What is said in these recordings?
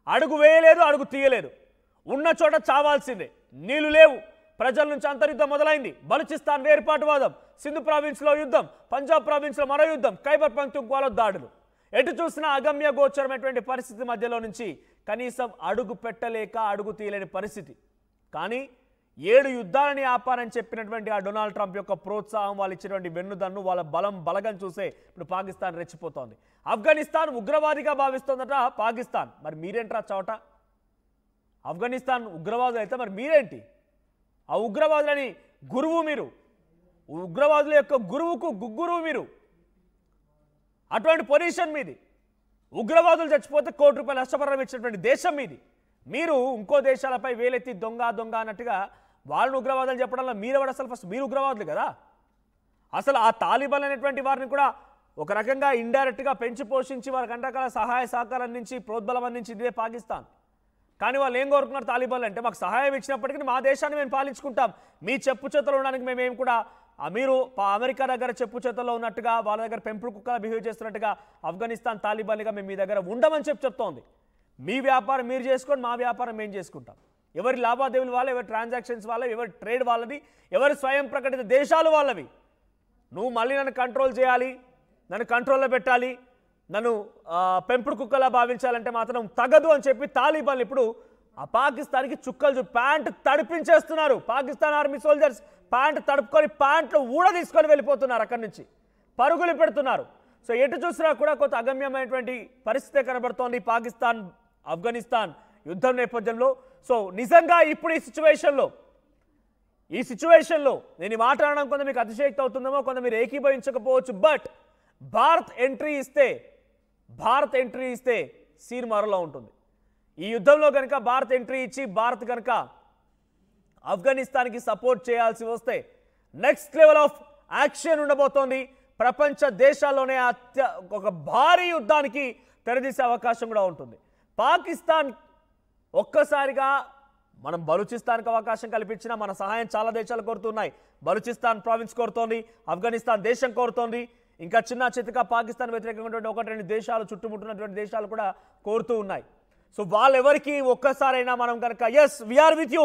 అడుగు వేయలేదు, అడుగు తీయలేదు. ఉన్న చోట చావాల్సిందే. నీళ్లు లేవు. ప్రజల నుంచి అంతర్యుద్ధం మొదలైంది. బలూచిస్తాన్ వేర్పాటువాదం, సింధు ప్రావిన్స్లో యుద్ధం, పంజాబ్ ప్రావిన్స్లో మరో యుద్ధం, ఖైబర్ పఖ్తూన్ఖ్వాలో దాడులు. ఎటు చూసినా అగమ్య గోచరమైనటువంటి పరిస్థితి మధ్యలో నుంచి కనీసం అడుగు పెట్టలేక అడుగు తీయలేని పరిస్థితి. కానీ 7 యుద్ధాలని ఆపారని చెప్పినటువంటి ఆ డొనాల్డ్ ట్రంప్ యొక్క ప్రోత్సాహం, వాళ్ళు ఇచ్చినటువంటి వెన్నుదన్ను, వాళ్ళ బలగం చూసే ఇప్పుడు పాకిస్తాన్ రెచ్చిపోతోంది. ఆఫ్ఘనిస్తాన్ ఉగ్రవాదిగా భావిస్తోందట పాకిస్తాన్. మరి మీరేంట్రా చోట? ఆఫ్ఘనిస్తాన్ ఉగ్రవాదులు అయితే మరి మీరేంటి? ఆ ఉగ్రవాదులని గురువు మీరు, ఉగ్రవాదుల యొక్క గురువుకు గురువు మీరు. అటువంటి పొజిషన్ మీది. ఉగ్రవాదులు చచ్చిపోతే ₹1 కోటి నష్టపరిహారం ఇచ్చినటువంటి దేశం మీది. మీరు ఇంకో దేశాలపై వేలెత్తి దొంగ అన్నట్టుగా వాళ్ళని ఉగ్రవాదులు చెప్పడంలో మీరెవడు? అసలు ఫస్ట్ మీరు ఉగ్రవాదులు కదా. అసలు ఆ తాలిబాన్ అనేటువంటి వారిని కూడా ఒక రకంగా ఇండైరెక్ట్గా పెంచి పోషించి వారికి రకరకాల సహాయ సహకారం అందించి ప్రోద్బలం అందించి ఇదే పాకిస్తాన్. కానీ వాళ్ళు ఏం కోరుకున్నారు తాలిబాన్లు అంటే, మాకు సహాయం ఇచ్చినప్పటికీ మా దేశాన్ని మేము పాలించుకుంటాం, మీ చెప్పు చేతలో ఉండడానికి మేమేం కూడా మీరు అమెరికా దగ్గర చెప్పు చేతల్లో ఉన్నట్టుగా వాళ్ళ దగ్గర పెంపుడు కుక్కలా బిహేవ్ చేస్తున్నట్టుగా ఆఫ్ఘనిస్తాన్ తాలిబాన్లుగా మేము మీ దగ్గర ఉండమని చెప్తోంది. మీ వ్యాపారం మీరు చేసుకొని మా వ్యాపారం మేము చేసుకుంటాం. ఎవరి లావాదేవీలు వాళ్ళ, ఎవరి ట్రాన్సాక్షన్స్ వాళ్ళవి, ఎవరి ట్రేడ్ వాళ్ళది, ఎవరి స్వయం ప్రకటిత దేశాలు వాళ్ళవి. నువ్వు మళ్ళీ నన్ను కంట్రోల్ చేయాలి, నన్ను కంట్రోల్లో పెట్టాలి, నన్ను పెంపుడు కుక్కలా భావించాలంటే మాత్రం తగదు అని చెప్పి తాలిబాన్లు ఇప్పుడు ఆ పాకిస్తాన్కి చుక్కలు ప్యాంటు తడిపించేస్తున్నారు. పాకిస్తాన్ ఆర్మీ సోల్జర్స్ ప్యాంటు తడుపుకొని ప్యాంట్లు ఊడ తీసుకొని వెళ్ళిపోతున్నారు, అక్కడి నుంచి పరుగులు పెడుతున్నారు. సో ఎటు చూసినా కూడా కొంత అగమ్యమైనటువంటి పరిస్థితి కనబడుతోంది పాకిస్తాన్ ఆఫ్ఘనిస్తాన్ యుద్ధం నేపథ్యంలో. సో నిజంగా ఇప్పుడు ఈ సిచ్యువేషన్లో నేను మాట్లాడడం కొంత మీకు అతిశయక్తి అవుతుందేమో, కొంత మీరు ఏకీభవించకపోవచ్చు. బట్ భారత్ ఎంట్రీ ఇస్తే సీన్ మరోలా ఉంటుంది. ఈ యుద్ధంలో కనుక భారత్ ఎంట్రీ ఇచ్చి భారత్ కనుక ఆఫ్ఘనిస్తాన్కి సపోర్ట్ చేయాల్సి వస్తే నెక్స్ట్ లెవెల్ ఆఫ్ యాక్షన్ ఉండబోతోంది. ప్రపంచ దేశాల్లోనే ఒక భారీ యుద్ధానికి తెరదీసే అవకాశం కూడా ఉంటుంది. పాకిస్తాన్ ఒక్కసారిగా మనం బలూచిస్తాన్కి అవకాశం కల్పించిన మన సహాయం చాలా దేశాలు కోరుతున్నాయి. బలూచిస్తాన్ ప్రావిన్స్ కోరుతోంది, ఆఫ్ఘనిస్తాన్ దేశం కోరుతోంది, ఇంకా చిన్న చితక పాకిస్తాన్ వ్యతిరేకంగా 1-2 దేశాలు చుట్టుముట్టున్నటువంటి దేశాలు కూడా కోరుతూ ఉన్నాయి. సో వాళ్ళెవరికి ఒక్కసారైనా మనం కనుక yes we're with you,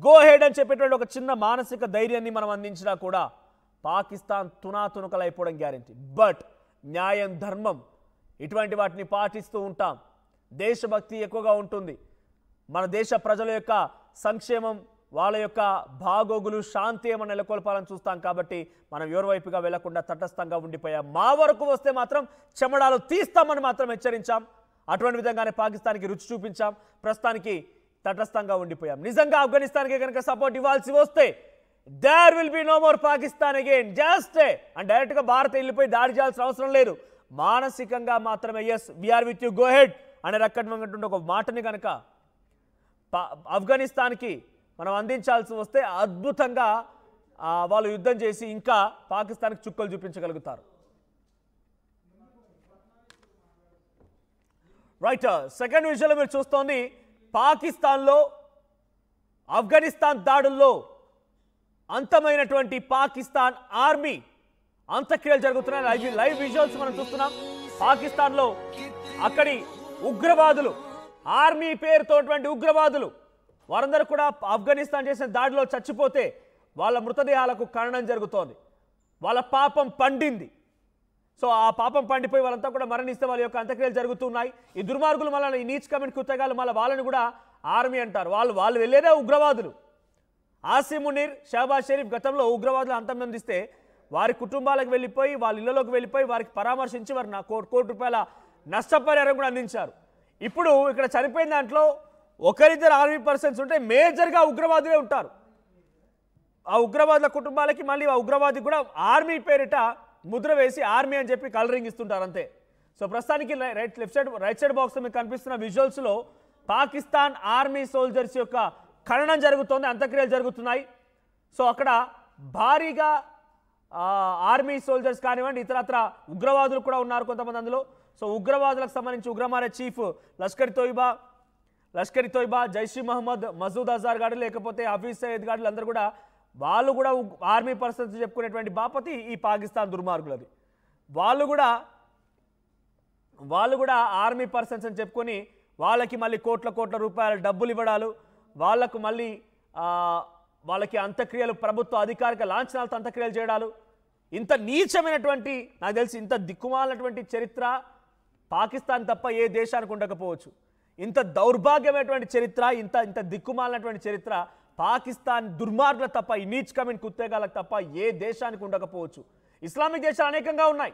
go ahead అని చెప్పేటువంటి ఒక చిన్న మానసిక ధైర్యాన్ని మనం అందించినా కూడా పాకిస్తాన్ తునాతునకలైపోవడం గ్యారెంటీ. బట్ న్యాయం, ధర్మం ఇటువంటి వాటిని పాటిస్తూ ఉంటాం. దేశభక్తి ఎక్కువగా ఉంటుంది. మన దేశ ప్రజల యొక్క సంక్షేమం, వాళ్ళ యొక్క బాగోగులు, శాంతి ఏమన్నా నెలకొల్పాలని చూస్తాం. కాబట్టి మనం ఎవరి వైపుగా వెళ్లకుండా తటస్థంగా ఉండిపోయాం. మా వరకు వస్తే మాత్రం చెమడాలు తీస్తామని మాత్రం హెచ్చరించాం. అటువంటి విధంగానే పాకిస్తాన్కి రుచి చూపించాం. ప్రస్తుతానికి తటస్థంగా ఉండిపోయాం. నిజంగా ఆఫ్ఘనిస్తాన్కి కనుక సపోర్ట్ ఇవ్వాల్సి వస్తే there will be no more Pakistan again, just and డైరెక్ట్గా భారత్ వెళ్ళిపోయి దాడి చేయాల్సిన అవసరం లేదు. మానసికంగా మాత్రమే yes we're with you, go ahead అనే రకమైనటువంటి ఒక మాటని కనుక ఆఫ్ఘనిస్తాన్కి మనం అందించాల్సి వస్తే అద్భుతంగా వాళ్ళు యుద్ధం చేసి ఇంకా పాకిస్తాన్కి చుక్కలు చూపించగలుగుతారు. రైట్, సెకండ్ విషయంలో మీరు చూస్తోంది పాకిస్తాన్లో ఆఫ్ఘనిస్తాన్ దాడుల్లో అంతమైనటువంటి పాకిస్తాన్ ఆర్మీ అంత్యక్రియలు జరుగుతున్నాయి. లైవ్ విజువల్స్ మనం చూస్తున్నాం. పాకిస్తాన్లో అక్కడి ఉగ్రవాదులు, ఆర్మీ పేరుతోటువంటి ఉగ్రవాదులు వారందరూ కూడా ఆఫ్ఘనిస్తాన్ చేసిన దాడిలో చచ్చిపోతే వాళ్ళ మృతదేహాలకు ఖననం జరుగుతోంది. వాళ్ళ పాపం పండింది. సో ఆ పాపం పండిపోయి వాళ్ళంతా కూడా మరణిస్తే వాళ్ళ యొక్క అంత్యక్రియలు జరుగుతున్నాయి. ఈ దుర్మార్గులు మళ్ళీ ఈ నీచ్ కమిటీ కుత్తగాలు మళ్ళీ వాళ్ళని కూడా ఆర్మీ అంటారు. వాళ్ళు వెళ్ళేదే ఉగ్రవాదులు. ఆసిమ్ మునీర్, షహబాజ్ షరీఫ్ గతంలో ఉగ్రవాదులు అంతమందిస్తే వారి కుటుంబాలకు వెళ్ళిపోయి, వాళ్ళ ఇళ్లలోకి వెళ్ళిపోయి వారికి పరామర్శించి వారు ₹1 కోటి నష్టపరిహారం కూడా అందించారు. ఇప్పుడు ఇక్కడ చనిపోయిన దాంట్లో ఒకరిద్దరు ఆర్మీ పర్సన్స్ ఉంటే మేజర్గా ఉగ్రవాదులే ఉంటారు. ఆ ఉగ్రవాదుల కుటుంబాలకి మళ్ళీ ఆ ఉగ్రవాది కూడా ఆర్మీ పేరిట ముద్ర వేసి ఆర్మీ అని చెప్పి కలరింగ్ ఇస్తుంటారు అంతే. సో ప్రస్తుతానికి రైట్ సైడ్ బాక్స్ మీకు కనిపిస్తున్న విజువల్స్లో పాకిస్తాన్ ఆర్మీ సోల్జర్స్ యొక్క ఖననం జరుగుతోంది, అంత్యక్రియలు జరుగుతున్నాయి. సో అక్కడ భారీగా ఆర్మీ సోల్జర్స్ కానివ్వండి, ఇతరత్ర ఉగ్రవాదులు కూడా ఉన్నారు కొంతమంది అందులో. సో ఉగ్రవాదులకు సంబంధించి ఉగ్రమారే చీఫ్ లష్కర్ తోయిబా, జైష్ మహమ్మద్, మసూద్ అజార్ గాడు, లేకపోతే హఫీజ్ సయీద్ గాడులు అందరూ కూడా వాళ్ళు కూడా ఆర్మీ పర్సన్స్ చెప్పుకునేటువంటి బాపతి ఈ పాకిస్తాన్ దుర్మార్గులది. వాళ్ళు కూడా ఆర్మీ పర్సన్స్ అని చెప్పుకొని వాళ్ళకి మళ్ళీ కోట్ల రూపాయల డబ్బులు ఇవ్వడాలు, వాళ్లకు మళ్ళీ వాళ్ళకి అంత్యక్రియలు, ప్రభుత్వ అధికారిక లాంఛనాలతో అంత్యక్రియలు చేయడాలు, ఇంత నీచమైనటువంటి, నాకు తెలిసి ఇంత దిక్కుమాలినటువంటి చరిత్ర పాకిస్తాన్ తప్ప ఏ దేశానికి ఉండకపోవచ్చు. ఇంత దౌర్భాగ్యమైనటువంటి చరిత్ర, ఇంత దిక్కుమాలినటువంటి చరిత్ర పాకిస్తాన్ దుర్మార్గుల తప్ప, ఈ నీచ్ కమిన్ కుత్తేగాలకు తప్ప ఏ దేశానికి ఉండకపోవచ్చు. ఇస్లామిక్ దేశాలు అనేకంగా ఉన్నాయి,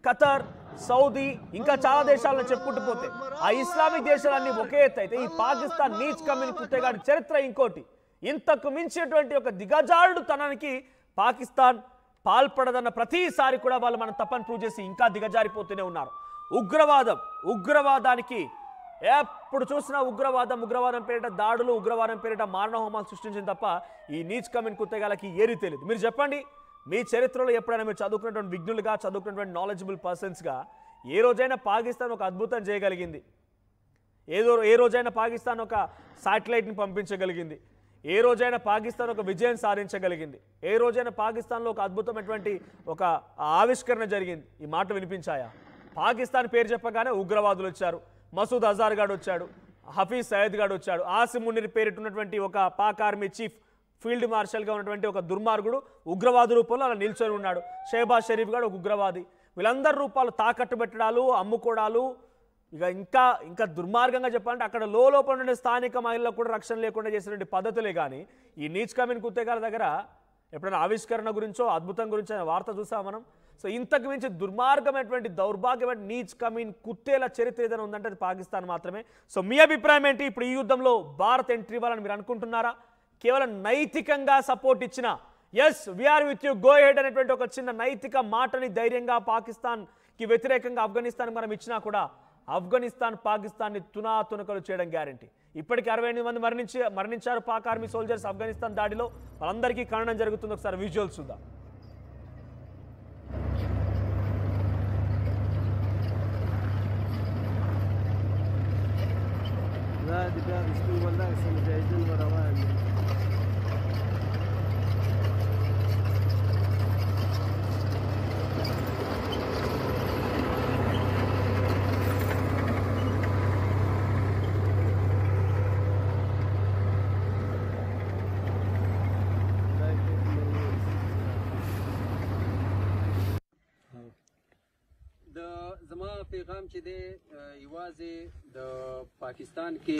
ఖతర్, సౌదీ, ఇంకా చాలా దేశాలను చెప్పుకుంటూ పోతే ఆ ఇస్లామిక్ దేశాలన్నీ ఒకే ఎత్తు అయితే ఈ పాకిస్తాన్ నీచ్ కమిన్ కుత్తేగాడి చరిత్ర ఇంకోటి. ఇంతకు మించినటువంటి ఒక దిగజారుడు తనానికి పాకిస్తాన్ పాల్పడదన్న ప్రతిసారి కూడా వాళ్ళు మనం తప్పని ప్రూవ్ చేసి ఇంకా దిగజారిపోతూనే ఉన్నారు. ఉగ్రవాదానికి ఎప్పుడు చూసినా ఉగ్రవాదం పేరిట దాడులు, ఉగ్రవాదం పేరిట మారణ హోమాలు సృష్టించిన తప్ప ఈ నీచ్ కమిన్ కుత్తేగాలకి ఏరీ తెలియదు. మీరు చెప్పండి, మీ చరిత్రలో ఎప్పుడైనా మీరు చదువుకున్నటువంటి విజ్ఞులుగా, చదువుకున్నటువంటి నాలెడ్జబుల్ పర్సన్స్గా ఏ రోజైనా పాకిస్తాన్ ఒక అద్భుతం చేయగలిగింది? ఏ రోజైనా పాకిస్తాన్ ఒక శాటిలైట్ని పంపించగలిగింది? ఏ రోజైనా పాకిస్తాన్ ఒక విజయం సాధించగలిగింది? ఏ రోజైనా పాకిస్తాన్లో ఒక అద్భుతమైనటువంటి ఒక ఆవిష్కరణ జరిగింది? ఈ మాట వినిపించాయా? పాకిస్తాన్ పేరు చెప్పగానే ఉగ్రవాదులు వచ్చారు, మసూద్ అజార్ గాడు వచ్చాడు, హఫీజ్ సయద్ గాడు వచ్చాడు, ఆసిమ్ మునీర్ పేరిటున్నటువంటి ఒక పాక్ ఆర్మీ చీఫ్ ఫీల్డ్ మార్షల్గా ఉన్నటువంటి ఒక దుర్మార్గుడు ఉగ్రవాది రూపంలో అలా నిల్చొని ఉన్నాడు, షెహబాజ్ షరీఫ్ గాడు ఒక ఉగ్రవాది. వీళ్ళందరి రూపాలు తాకట్టు పెట్టడాలు, అమ్ముకోవడాలు, ఇంకా దుర్మార్గంగా చెప్పాలంటే అక్కడ లోపల ఉండే స్థానిక మహిళలకు కూడా రక్షణ లేకుండా చేసినటువంటి పద్ధతులే. కానీ ఈ నీచ్ కమిన్ కుత్తేగాల దగ్గర ఎప్పుడైనా ఆవిష్కరణ గురించో అద్భుతం గురించో వార్త చూసాం మనం. సో ఇంతకు మించి దుర్మార్గమైనటువంటి, దౌర్భాగ్యమైన నీచ్ కమిన్ కుత్తేల చరిత్ర ఏదైనా ఉందంటే అది పాకిస్తాన్ మాత్రమే. సో మీ అభిప్రాయం ఏంటి? ఇప్పుడు ఈ యుద్ధంలో భారత్ ఎంట్రీ ఇవ్వాలని మీరు అనుకుంటున్నారా? కేవలం నైతికంగా సపోర్ట్ ఇచ్చిన yes we're with you, go ahead అనేటువంటి ఒక చిన్న నైతిక మాటని ధైర్యంగా పాకిస్తాన్కి వ్యతిరేకంగా ఆఫ్ఘనిస్తాన్ మనం ఇచ్చినా కూడా ఆఫ్ఘనిస్తాన్ పాకిస్తాన్ని తునాతునకలు చేయడం గ్యారంటీ. ఇప్పటికీ 68 మంది మరణించారు పాక్ ఆర్మీ సోల్జర్స్ ఆఫ్ఘనిస్తాన్ దాడిలో. వాళ్ళందరికీ ఖననం జరుగుతుంది. ఒకసారి విజువల్స్ చూద్దాం. زما پیغام چې دی یوازې د پاکستان کې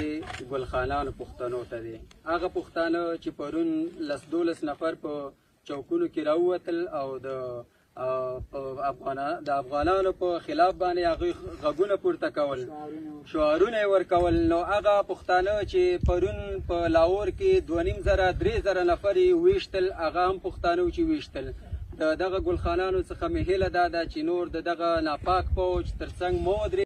ګلخانانو پښتنو ته دی. هغه پښتانه چې پرون 12 نفر په چوکونو کې راووتل او د افغانانو په خلاف باندې هغه غږونه پورته کول، شعارونه یې ورکول، نو هغه پښتانه چې پرون په لاهور کې 2500-3000 نفر یې ویشتل، هغه هم پښتانه چې ویشتل. دغه ګلخانانو څخه مې هیله دا ده چې نور دغه ناپاک فوج ترڅنګ مو ودرېږي.